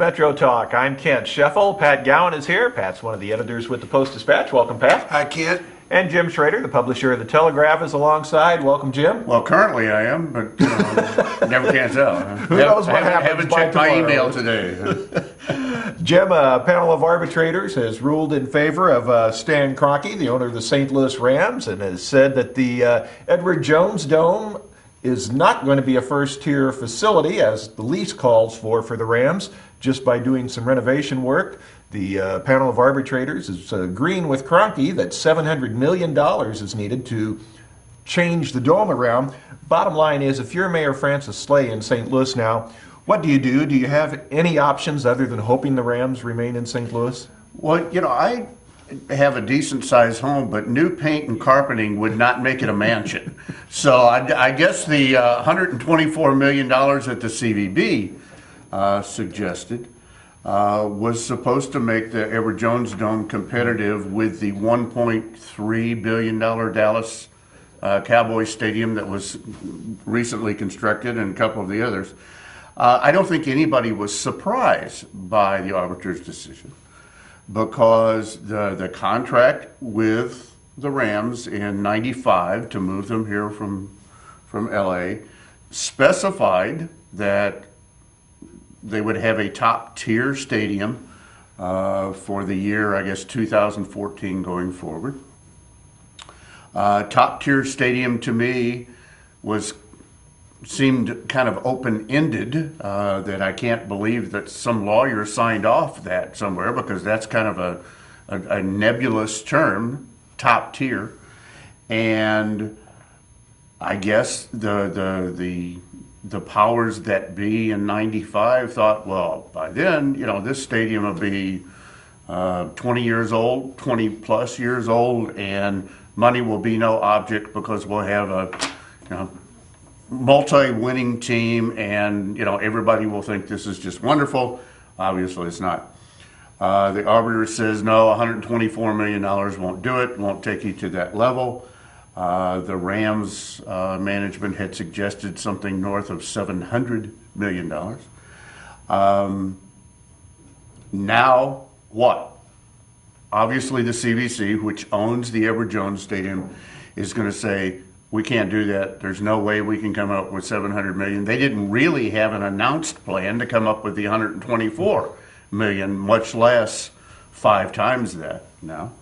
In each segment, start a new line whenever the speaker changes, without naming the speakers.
Metro Talk. I'm Kent Sheffield. Pat Gowan is here. Pat's one of the editors with the Post-Dispatch. Welcome, Pat.
Hi, Kent.
And Jim Schrader, the publisher of the Telegraph, is alongside. Welcome, Jim.
Well, currently I am, but never can tell.
Who knows what happens
haven't
by
checked my
tomorrow.
email today.
Jim, a panel of arbitrators has ruled in favor of Stan Kroenke, the owner of the St. Louis Rams, and has said that the Edward Jones Dome is not going to be a first-tier facility, as the lease calls for the Rams, just by doing some renovation work. The panel of arbitrators is agreeing with Kroenke that $700 million is needed to change the dome around. Bottom line is, if you're Mayor Francis Slay in St. Louis now, what do you do? Do you have any options other than hoping the Rams remain in St. Louis?
Well, I have a decent-sized home, but new paint and carpeting would not make it a mansion. So I guess the $124 million that the CVB suggested was supposed to make the Edward Jones Dome competitive with the $1.3 billion Dallas Cowboys Stadium that was recently constructed and a couple of the others. I don't think anybody was surprised by the arbiter's decision, because the contract with the Rams in '95 to move them here from LA specified that they would have a top-tier stadium for the year, I guess, 2014 going forward. Top-tier stadium to me seemed kind of open-ended, that I can't believe that some lawyer signed off that somewhere, because that's kind of a nebulous term, top-tier. And I guess the powers that be in '95 thought, well, by then, this stadium will be 20 years old, 20 plus years old, and money will be no object because we'll have a multi-winning team, and everybody will think this is just wonderful. Obviously, it's not. The arbiter says no, $124 million won't do it, won't take you to that level. The Rams management had suggested something north of $700 million. Now what? Obviously, the CBC, which owns the Edward Jones Stadium, is going to say, we can't do that. There's no way we can come up with $700 million. They didn't really have an announced plan to come up with the $124 million, much less 5 times that now.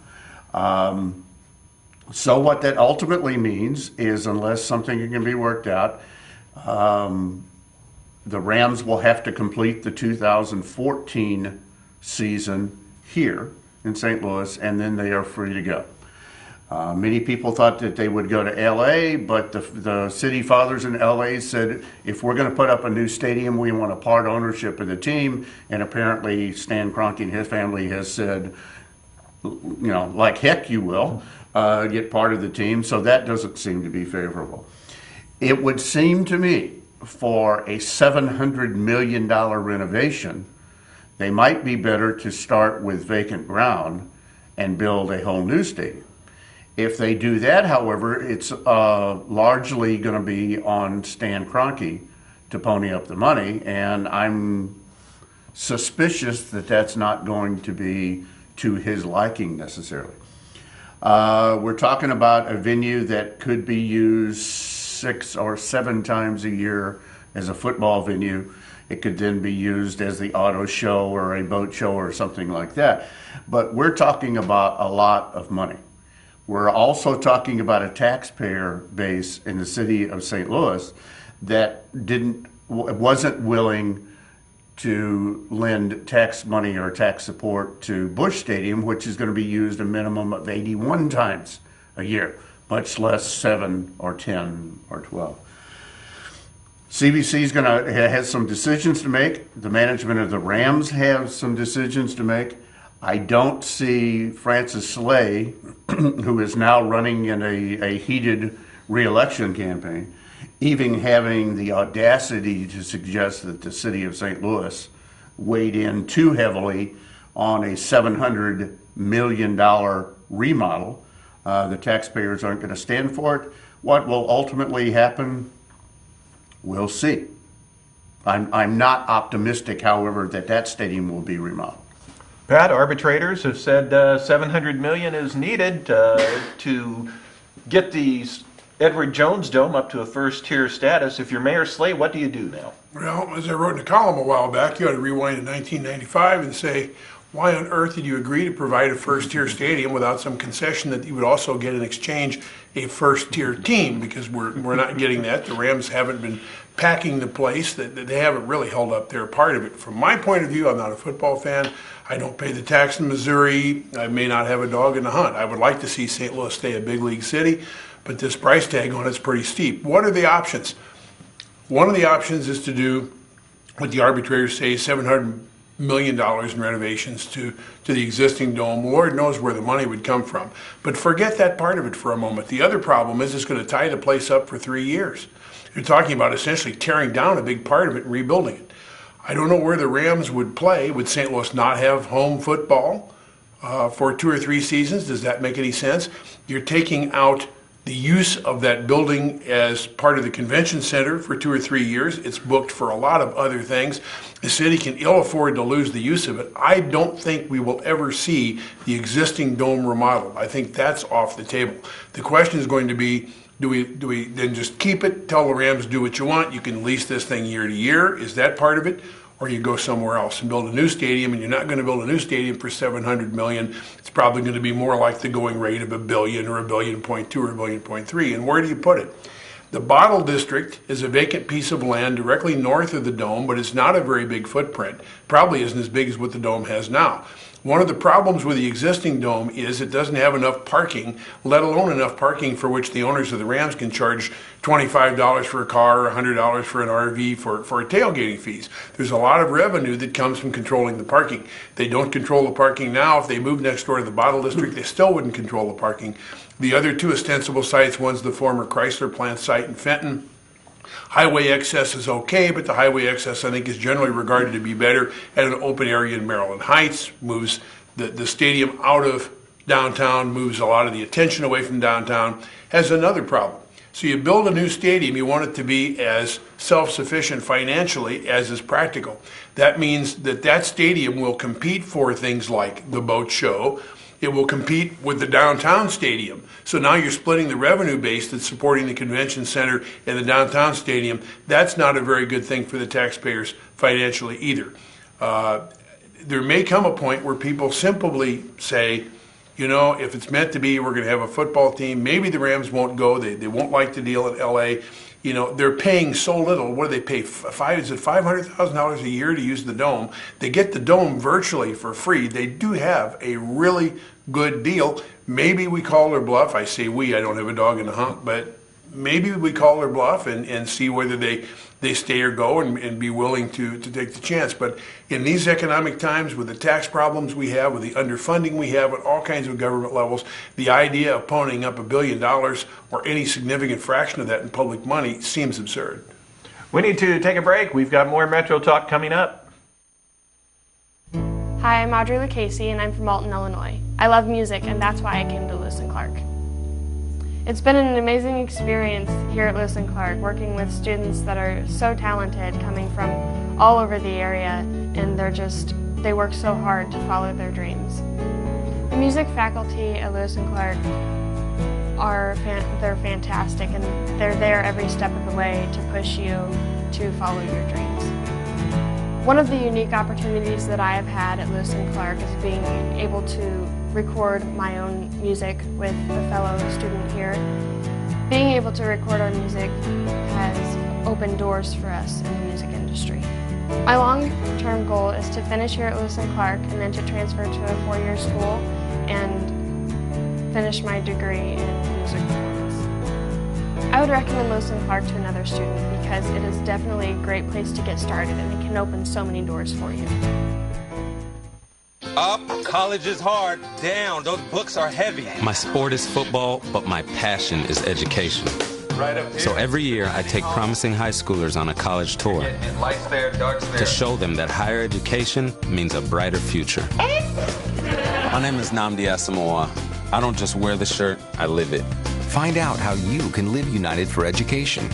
So what that ultimately means is, unless something can be worked out, the Rams will have to complete the 2014 season here in St. Louis, and then they are free to go. Many people thought that they would go to LA, but the city fathers in LA said, if we're going to put up a new stadium, we want a part ownership of the team. And apparently Stan Kroenke and his family has said, like heck you will, get part of the team. So that doesn't seem to be favorable. It would seem to me, for a $700 million renovation, they might be better to start with vacant ground and build a whole new stadium. If they do that, however, it's largely going to be on Stan Kroenke to pony up the money, and I'm suspicious that that's not going to be to his liking necessarily. We're talking about a venue that could be used 6 or 7 times a year as a football venue. It could then be used as the auto show or a boat show or something like that. But we're talking about a lot of money. We're also talking about a taxpayer base in the city of St. Louis that wasn't willing to lend tax money or tax support to Busch Stadium, which is going to be used a minimum of 81 times a year, much less 7 or 10 or 12. CBC is going to have some decisions to make. The management of the Rams have some decisions to make. I don't see Francis Slay, who is now running in a heated re-election campaign, even having the audacity to suggest that the city of St. Louis weighed in too heavily on a $700 million remodel. The taxpayers aren't going to stand for it. What will ultimately happen, we'll see. I'm not optimistic, however, that stadium will be remodeled.
Pat, arbitrators have said $700 million is needed to get the Edward Jones Dome up to a first-tier status. If you're Mayor Slay, what do you do now?
Well, as I wrote in a column a while back, you ought to rewind to 1995 and say, why on earth did you agree to provide a first-tier stadium without some concession that you would also get in exchange a first-tier team? Because we're not getting that. The Rams haven't been packing the place. That they haven't really held up their part of it. From my point of view, I'm not a football fan. I don't pay the tax in Missouri. I may not have a dog in the hunt. I would like to see St. Louis stay a big league city, but this price tag on it's pretty steep. What are the options? One of the options is to do what the arbitrators say, $700 million in renovations to the existing dome. Lord knows where the money would come from. But forget that part of it for a moment. The other problem is it's going to tie the place up for 3 years. You're talking about essentially tearing down a big part of it and rebuilding it. I don't know where the Rams would play. Would St. Louis not have home football for 2 or 3 seasons? Does that make any sense? You're taking out the use of that building as part of the convention center for 2 or 3 years. It's booked for a lot of other things. The city can ill afford to lose the use of it. I don't think we will ever see the existing dome remodeled. I think that's off the table. The question is going to be, do we then just keep it, tell the Rams do what you want, you can lease this thing year to year? Is that part of it? Or you go somewhere else and build a new stadium, and you're not going to build a new stadium for $700 million. It's probably going to be more like the going rate of $1 billion or $1.2 billion or $1.3 billion. And where do you put it? The Bottle District is a vacant piece of land directly north of the dome, but it's not a very big footprint. Probably isn't as big as what the dome has now. One of the problems with the existing dome is it doesn't have enough parking, let alone enough parking for which the owners of the Rams can charge $25 for a car or $100 for an RV for tailgating fees. There's a lot of revenue that comes from controlling the parking. They don't control the parking now. If they moved next door to the Bottle District, they still wouldn't control the parking. The other 2 ostensible sites, one's the former Chrysler plant site in Fenton. Highway access is okay, but the highway access, I think, is generally regarded to be better at an open area in Maryland Heights, moves the stadium out of downtown, moves a lot of the attention away from downtown, has another problem. So you build a new stadium, you want it to be as self-sufficient financially as is practical. That means that stadium will compete for things like the boat show. It will compete with the downtown stadium. So now you're splitting the revenue base that's supporting the convention center and the downtown stadium. That's not a very good thing for the taxpayers financially either. There may come a point where people simply say, you know, if it's meant to be, we're going to have a football team. Maybe the Rams won't go. They won't like the deal in L.A. You know, they're paying so little. What do they pay? Is it $500,000 a year to use the dome? They get the dome virtually for free. They do have a really good deal. Maybe we call their bluff. I say we, I don't have a dog in the hunt, but maybe we call their bluff and see whether they stay or go and be willing to take the chance. But in these economic times, with the tax problems we have, with the underfunding we have at all kinds of government levels, the idea of ponying up $1 billion or any significant fraction of that in public money seems absurd.
We need to take a break. We've got more Metro Talk coming up.
Hi, I'm Audrey Lucchese, and I'm from Alton, Illinois. I love music, and that's why I came to Lewis & Clark. It's been an amazing experience here at Lewis & Clark, working with students that are so talented, coming from all over the area, and they work so hard to follow their dreams. The music faculty at Lewis & Clark they're fantastic, and they're there every step of the way to push you to follow your dreams. One of the unique opportunities that I have had at Lewis & Clark is being able to record my own music with a fellow student here. Being able to record our music has opened doors for us in the music industry. My long-term goal is to finish here at Lewis & Clark and then to transfer to a 4-year school and finish my degree in music performance. I would recommend Lewis & Clark to another student because it is definitely a great place to get started and it can open so many doors for you.
Up, college is hard. Down, those books are heavy.
My sport is football, but my passion is education.
Right up here.
So every year I take promising high schoolers on a college tour
And lights there, darks there.
to show them that higher education means a brighter future. My name is Nnamdi Asamoah. I don't just wear the shirt, I live it.
Find out how you can live United for Education.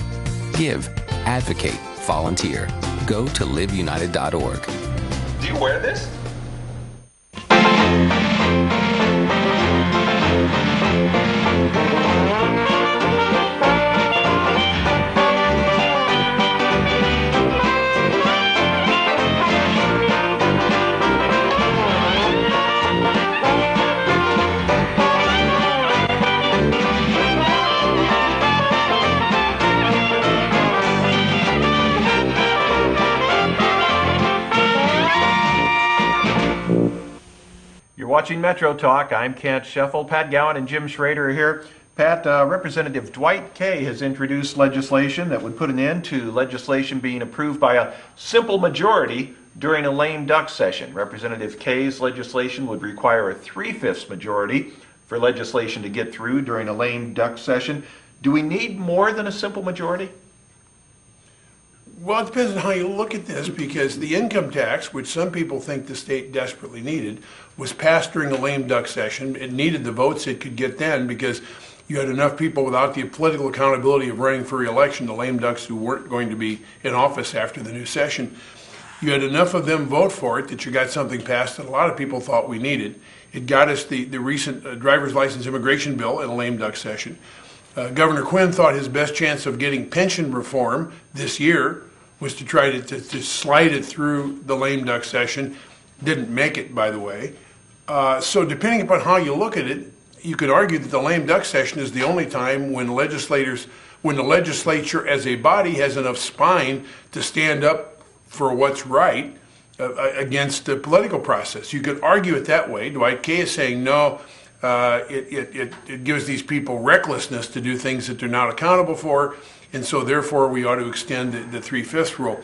Give, advocate, volunteer.
go to liveunited.org.
Do you wear this?
Watching Metro Talk, I'm Kent Sheffield. Pat Gowan and Jim Schrader are here. Pat, Representative Dwight Kay has introduced legislation that would put an end to legislation being approved by a simple majority during a lame duck session. Representative Kay's legislation would require a 3/5 majority for legislation to get through during a lame duck session. Do we need more than a simple majority?
Well, it depends on how you look at this, because the income tax, which some people think the state desperately needed, was passed during a lame duck session. It needed the votes it could get then because you had enough people without the political accountability of running for re-election, the lame ducks who weren't going to be in office after the new session. You had enough of them vote for it that you got something passed that a lot of people thought we needed. It got us the recent driver's license immigration bill in a lame duck session. Governor Quinn thought his best chance of getting pension reform this year was to try to slide it through the lame duck session. Didn't make it, by the way. So depending upon how you look at it, you could argue that the lame duck session is the only time when the legislature as a body has enough spine to stand up for what's right against the political process. You could argue it that way. Dwight Kay is saying, no, it gives these people recklessness to do things that they're not accountable for, and so therefore we ought to extend the 3/5 rule.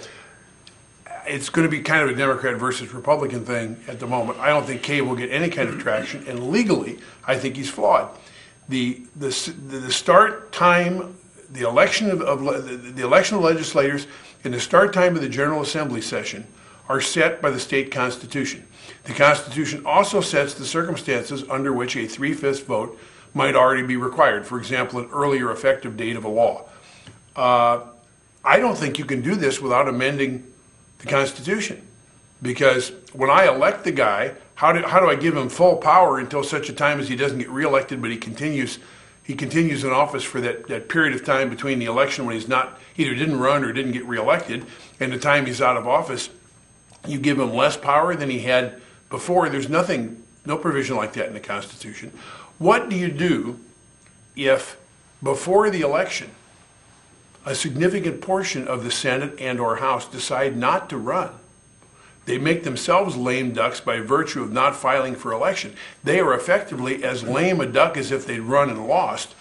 It's going to be kind of a Democrat versus Republican thing at the moment. I don't think Kay will get any kind of traction, and legally, I think he's flawed. The start time, the election of legislators, and the start time of the General Assembly session are set by the state constitution. The Constitution also sets the circumstances under which a 3/5 vote might already be required. For example, an earlier effective date of a law. I don't think you can do this without amending the Constitution, because when I elect the guy, how do I give him full power until such a time as he doesn't get reelected, but he continues in office for that period of time between the election when he's not, either didn't run or didn't get reelected, and the time he's out of office? You give him less power than he had before. There's no provision like that in the Constitution. What do you do if before the election a significant portion of the Senate and or House decide not to run? They make themselves lame ducks by virtue of not filing for election. They are effectively as lame a duck as if they'd run and lost.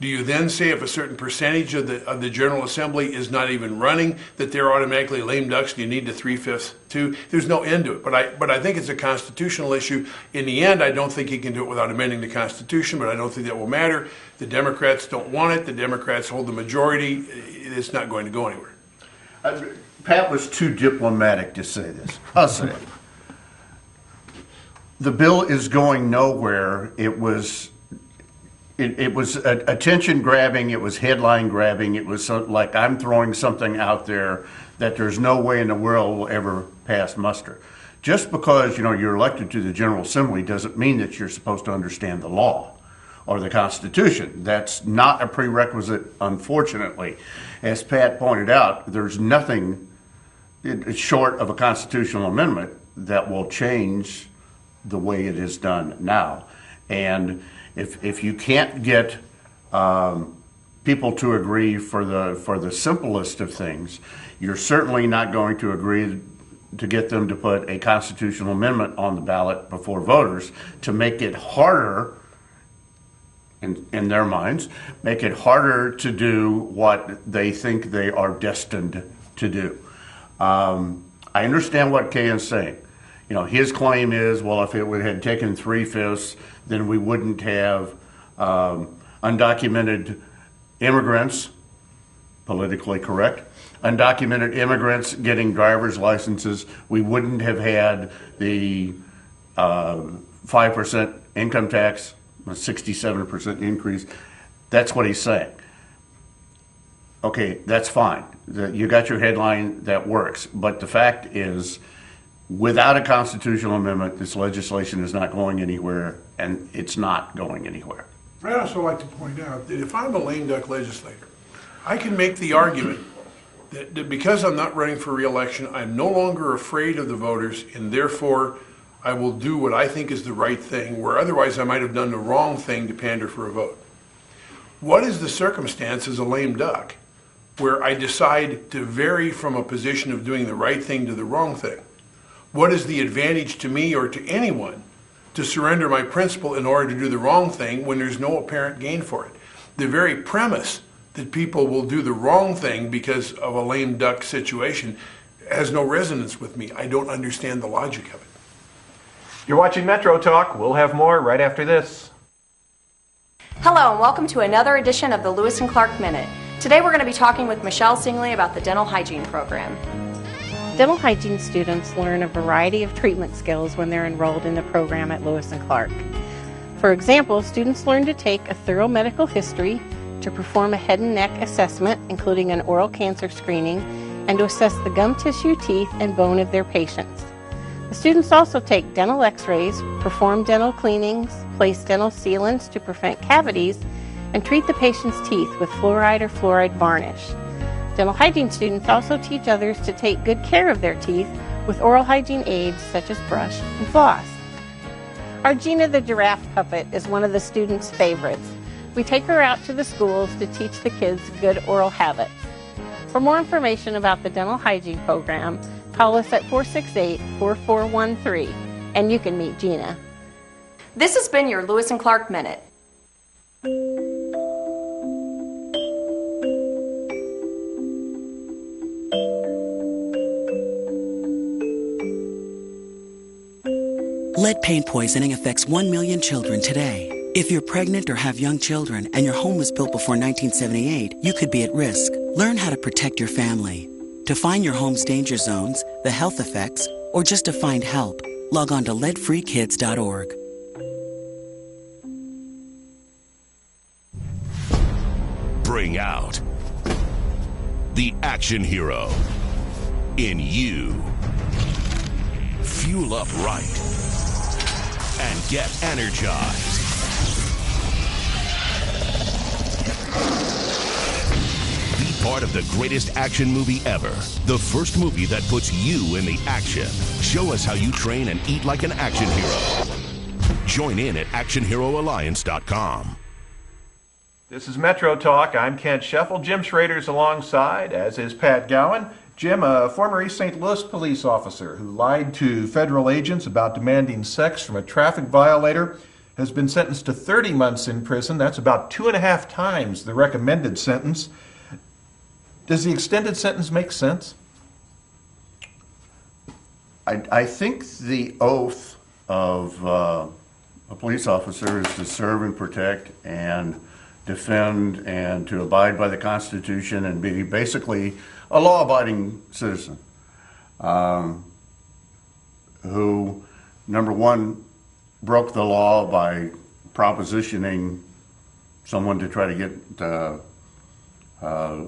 Do you then say if a certain percentage of the General Assembly is not even running, that they're automatically lame ducks and you need the 3/5 too? There's no end to it. But I think it's a constitutional issue. In the end, I don't think he can do it without amending the Constitution, but I don't think that will matter. The Democrats don't want it. The Democrats hold the majority. It's not going to go anywhere.
Pat was too diplomatic to say this. I'll say it. The bill is going nowhere. It was attention grabbing. It was headline grabbing. It was like I'm throwing something out there that there's no way in the world will ever pass muster. Just because you're elected to the General Assembly doesn't mean that you're supposed to understand the law or the Constitution. That's not a prerequisite, unfortunately. As Pat pointed out, there's nothing short of a constitutional amendment that will change the way it is done now. And if you can't get people to agree for the simplest of things, you're certainly not going to agree to get them to put a constitutional amendment on the ballot before voters to make it harder, in their minds, make it harder to do what they think they are destined to do. I understand what Kay is saying. His claim is, well, if it had taken 3/5, then we wouldn't have undocumented immigrants, politically correct, undocumented immigrants getting driver's licenses. We wouldn't have had the 5% income tax, a 67% increase. That's what he's saying. Okay, that's fine. You got your headline, that works. But the fact is, without a constitutional amendment, this legislation is not going anywhere, and it's not going anywhere.
I'd also like to point out that if I'm a lame duck legislator, I can make the argument that because I'm not running for re-election, I'm no longer afraid of the voters, and therefore I will do what I think is the right thing, where otherwise I might have done the wrong thing to pander for a vote. What is the circumstance as a lame duck where I decide to vary from a position of doing the right thing to the wrong thing? What is the advantage to me or to anyone to surrender my principle in order to do the wrong thing when there's no apparent gain for it? The very premise that people will do the wrong thing because of a lame duck situation has no resonance with me. I don't understand the logic of it.
You're watching Metro Talk. We'll have more right after this.
Hello and welcome to another edition of the Lewis and Clark Minute. Today we're going to be talking with Michelle Singley about the dental hygiene program.
Dental hygiene students learn a variety of treatment skills when they're enrolled in the program at Lewis and Clark. For example, students learn to take a thorough medical history, to perform a head and neck assessment, including an oral cancer screening, and to assess the gum tissue, teeth, and bone of their patients. The students also take dental x-rays, perform dental cleanings, place dental sealants to prevent cavities, and treat the patient's teeth with fluoride or fluoride varnish. Dental hygiene students also teach others to take good care of their teeth with oral hygiene aids such as brush and floss. Our Gina the giraffe puppet is one of the students' favorites. We take her out to the schools to teach the kids good oral habits. For more information about the dental hygiene program, call us at 468-4413 and you can meet Gina.
This has been your Lewis and Clark Minute.
Lead paint poisoning affects 1 million children today. If you're pregnant or have young children and your home was built before 1978, you could be at risk. Learn how to protect your family. To find your home's danger zones, the health effects, or just to find help, log on to leadfreekids.org.
Bring out the action hero in you. Fuel up right and get energized. Be part of the greatest action movie ever. The first movie that puts you in the action. Show us how you train and eat like an action hero. Join in at actionheroalliance.com.
This is Metro Talk. I'm Kent Sheffield. Jim Schrader's alongside, as is Pat Gowan. Jim, a former East St. Louis police officer who lied to federal agents about demanding sex from a traffic violator, has been sentenced to 30 months in prison. That's about 2.5 times the recommended sentence. Does the extended sentence make sense?
I think the oath of a police officer is to serve and protect and defend and to abide by the Constitution and be basically a law-abiding citizen who, number one, broke the law by propositioning someone to try to get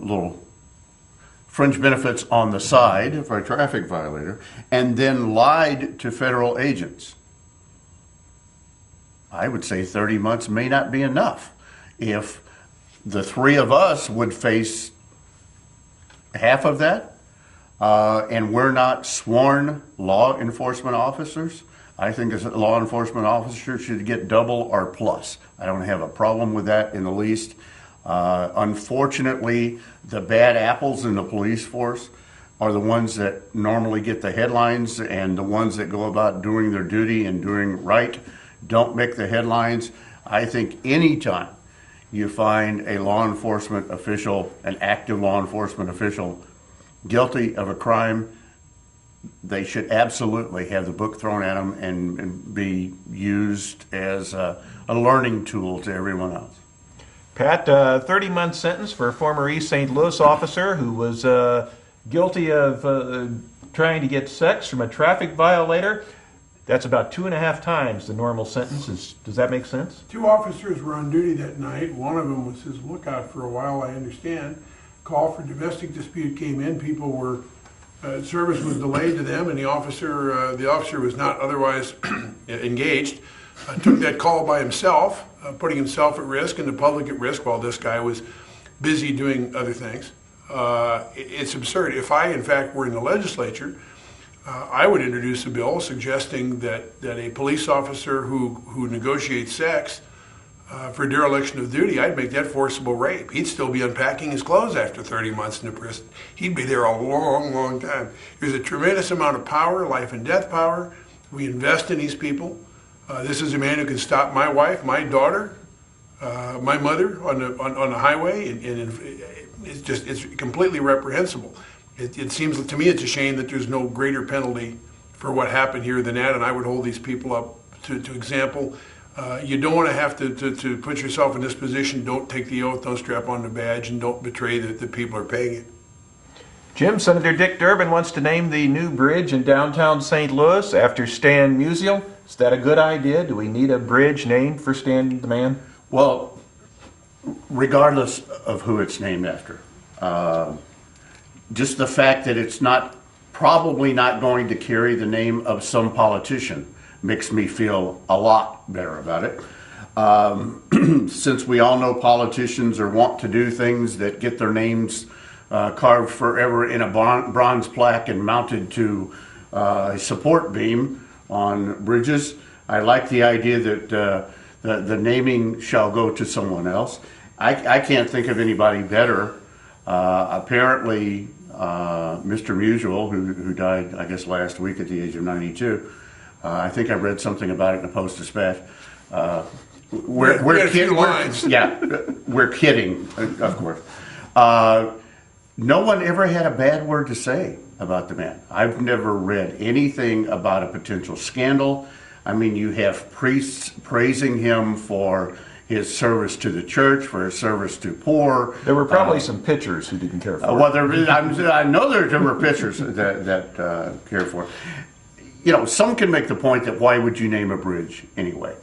little fringe benefits on the side for a traffic violator, and then lied to federal agents. I would say 30 months may not be enough. If the three of us would face half of that, and we're not sworn law enforcement officers, I think a law enforcement officer should get double or plus. I don't have a problem with that in the least. Unfortunately, the bad apples in the police force are the ones that normally get the headlines, and the ones that go about doing their duty and doing right don't make the headlines. I think anytime you find a law enforcement official, an active law enforcement official, guilty of a crime, they should absolutely have the book thrown at them and be used as a learning tool to everyone else.
Pat, 30-month sentence for a former East St. Louis officer who was guilty of trying to get sex from a traffic violator. That's about 2.5 times the normal sentence. Does that make sense?
2 officers were on duty that night. One of them was his lookout for a while, I understand. call for domestic dispute came in. People were, service was delayed to them, and the officer was not otherwise engaged. Took that call by himself, putting himself at risk and the public at risk while this guy was busy doing other things. It's absurd. If I, in fact, were in the legislature, I would introduce a bill suggesting that a police officer who negotiates sex for dereliction of duty, I'd make that forcible rape. He'd still be unpacking his clothes after 30 months in the prison. He'd be there a long, long time. There's a tremendous amount of power, life and death power. We invest in these people. This is a man who can stop my wife, my daughter, my mother on the highway, and it's completely reprehensible. It seems to me it's a shame that there's no greater penalty for what happened here than that, and I would hold these people up to example. You don't want to have to put yourself in this position. Don't take the oath, don't strap on the badge, and don't betray that the people are paying it.
Jim, Senator Dick Durbin wants to name the new bridge in downtown St. Louis after Stan Musial. Is that a good idea? Do we need a bridge named for Stan the man?
Well, regardless of who it's named after, just the fact that it's probably not going to carry the name of some politician makes me feel a lot better about it. Since we all know politicians are wont to do things that get their names carved forever in a bronze plaque and mounted to a support beam on bridges, I like the idea that the naming shall go to someone else. I can't think of anybody better. Apparently, Mr. Musial, who died, I guess, last week at the age of 92, I think I read something about it in the Post-Dispatch. We're kidding. We're kidding, of course. No one ever had a bad word to say about the man. I've never read anything about a potential scandal. I mean, you have priests praising him for his service to the church, for his service to poor.
There were probably some pitchers who didn't care for it.
Well, I know there were pitchers that cared for it. You know, some can make the point that why would you name a bridge anyway?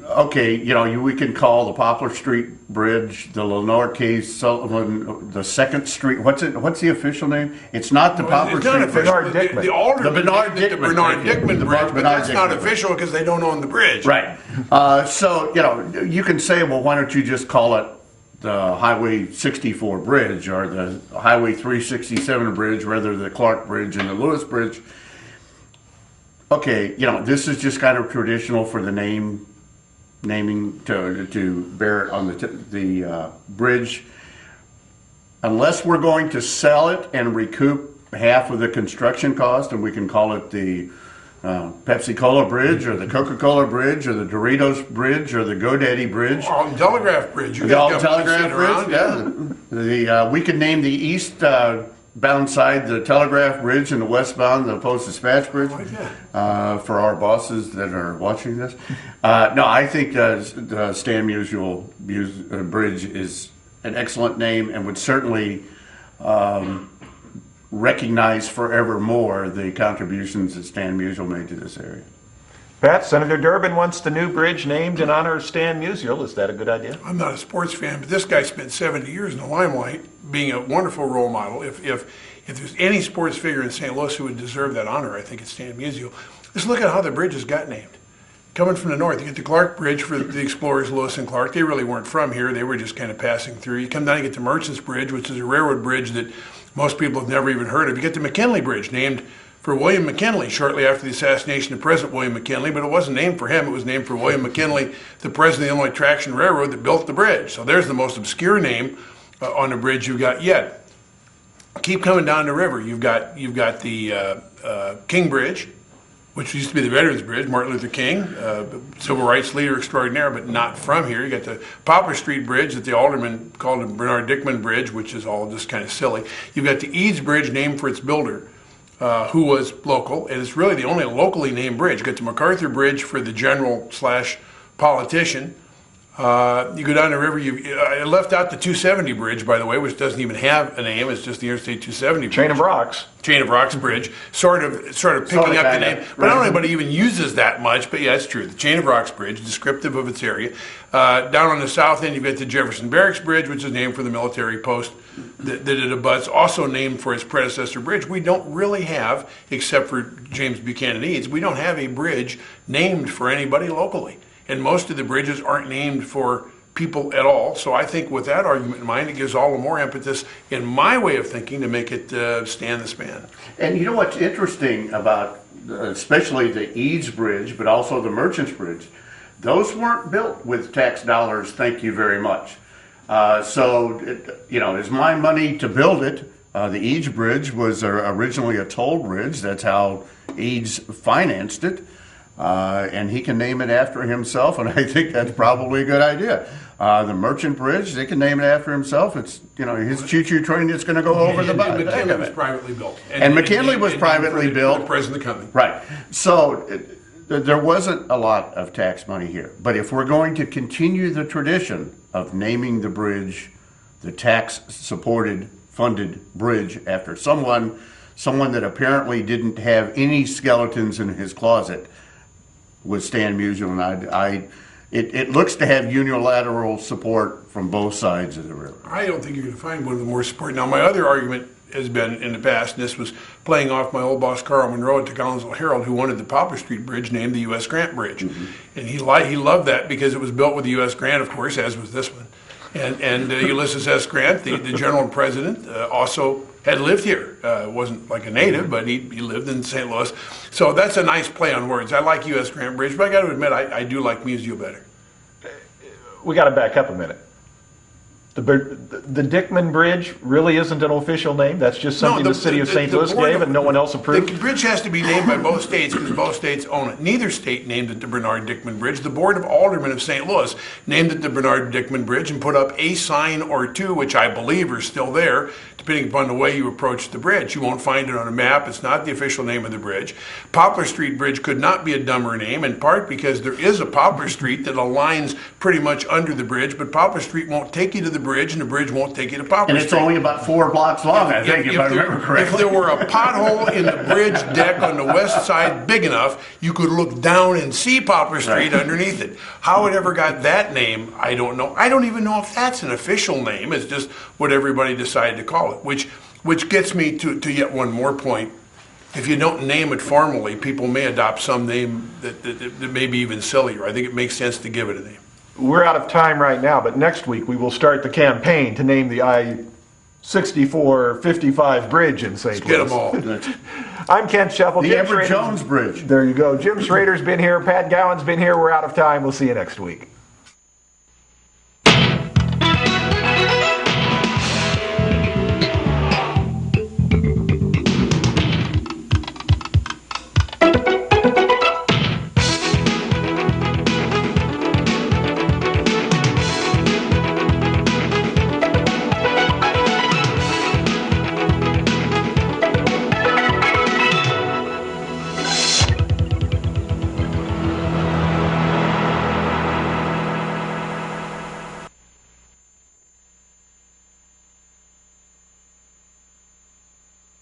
Okay, we can call the Poplar Street Bridge, the Lenore K. Sullivan, the 2nd Street. What's the official name? It's not the Poplar Street Bridge.
The Alderman
the Bernard Dickman
Bridge, but that's not official because they don't own the bridge.
Right. So, you can say, well, why don't you just call it the Highway 64 Bridge or the Highway 367 Bridge rather than the Clark Bridge and the Lewis Bridge. Okay, this is just kind of traditional for the naming to bear it on the bridge. Unless we're going to sell it and recoup half of the construction cost, and we can call it the Pepsi-Cola Bridge or the Coca-Cola Bridge or the Doritos Bridge or the GoDaddy Bridge.
Or the Telegraph Bridge.
The Telegraph Bridge, yeah. We could name the eastbound side the Telegraph Bridge and the westbound the Post-Dispatch Bridge for our bosses that are watching this. No, I think the Stan Musial Bridge is an excellent name and would certainly recognize forevermore the contributions that Stan Musial made to this area.
Pat, Senator Durbin wants the new bridge named in honor of Stan Musial. Is that a good idea?
I'm not a sports fan, but this guy spent 70 years in the limelight being a wonderful role model. If there's any sports figure in St. Louis who would deserve that honor, I think it's Stan Musial. Just look at how the bridges got named. Coming from the north, you get the Clark Bridge for the explorers, Lewis and Clark. They really weren't from here. They were just kind of passing through. You come down and get the Merchants Bridge, which is a railroad bridge that most people have never even heard of. You get the McKinley Bridge, named for William McKinley shortly after the assassination of President William McKinley, but it wasn't named for him. It was named for William McKinley, the president of the Illinois Traction Railroad that built the bridge. So there's the most obscure name on the bridge you've got yet. Keep coming down the river. You've got the King Bridge, which used to be the Veterans Bridge, Martin Luther King, civil rights leader extraordinaire, but not from here. You got the Poplar Street Bridge that the alderman called the Bernard Dickman Bridge, which is all just kind of silly. You've got the Eads Bridge named for its builder, who was local, and it's really the only locally named bridge. You got the MacArthur Bridge for the general/politician, You go down the river. I left out the 270 bridge, by the way, which doesn't even have a name. It's just the Interstate 270 bridge.
Chain of Rocks.
Chain of Rocks Bridge, sort of picking up the name. But I don't know anybody even uses that much. But yeah, it's true. The Chain of Rocks Bridge, descriptive of its area. Down on the south end, you've got the Jefferson Barracks Bridge, which is named for the military post that it abuts. Also named for its predecessor bridge. We don't really have, except for James Buchanan Eads, we don't have a bridge named for anybody locally. And most of the bridges aren't named for people at all. So I think with that argument in mind, it gives all the more impetus, in my way of thinking, to make it stand the span.
And you know what's interesting about especially the Eads Bridge, but also the Merchants Bridge, those weren't built with tax dollars, thank you very much. It's my money to build it. The Eads Bridge was originally a toll bridge. That's how Eads financed it. And he can name it after himself, and I think that's probably a good idea. The Merchant Bridge, they can name it after himself. It's his choo-choo train that's going to go over the back of
McKinley was
it.
privately built.
And McKinley was privately built.
For the president of the company.
Right. So there wasn't a lot of tax money here. But if we're going to continue the tradition of naming the bridge the tax-supported, funded bridge after someone that apparently didn't have any skeletons in his closet, with Stan Musial, and it looks to have unilateral support from both sides of the river.
I don't think you're going to find one of the more support. Now, my other argument has been in the past, and this was playing off my old boss Carl Monroe at the Collinsville Herald, who wanted the Poplar Street Bridge named the U.S. Grant Bridge. Mm-hmm. And he loved that because it was built with the U.S. Grant, of course, as was this one. And Ulysses S. Grant, the general and president, also had lived here. Wasn't like a native, but he lived in St. Louis. So that's a nice play on words. I like U.S. Grant Bridge, but I got to admit, I do like Musial better.
We got to back up a minute. The Dickman Bridge really isn't an official name. That's just something the city of St. Louis gave and no one else approved.
The bridge has to be named by both states because both states own it. Neither state named it the Bernard Dickman Bridge. The Board of Aldermen of St. Louis named it the Bernard Dickman Bridge and put up a sign or two, which I believe are still there, depending upon the way you approach the bridge. You won't find it on a map. It's not the official name of the bridge. Poplar Street Bridge could not be a dumber name, in part because there is a Poplar Street that aligns pretty much under the bridge, but Poplar Street won't take you to the bridge, and the bridge won't take you to Poplar Street.
And it's only about 4 blocks long, I think, if I remember correctly.
If there were a pothole in the bridge deck on the west side big enough, you could look down and see Poplar Street underneath it. How it ever got that name, I don't know. I don't even know if that's an official name. It's just what everybody decided to call it, which gets me to yet one more point. If you don't name it formally, people may adopt some name that may be even sillier. I think it makes sense to give it a name.
We're out of time right now, but next week we will start the campaign to name the I-64-55 bridge in St. Louis.
Get them all.
I'm Kent Sheffield.
The Everett Jones Bridge.
There you go. Jim Schrader's been here. Pat Gowan's been here. We're out of time. We'll see you next week.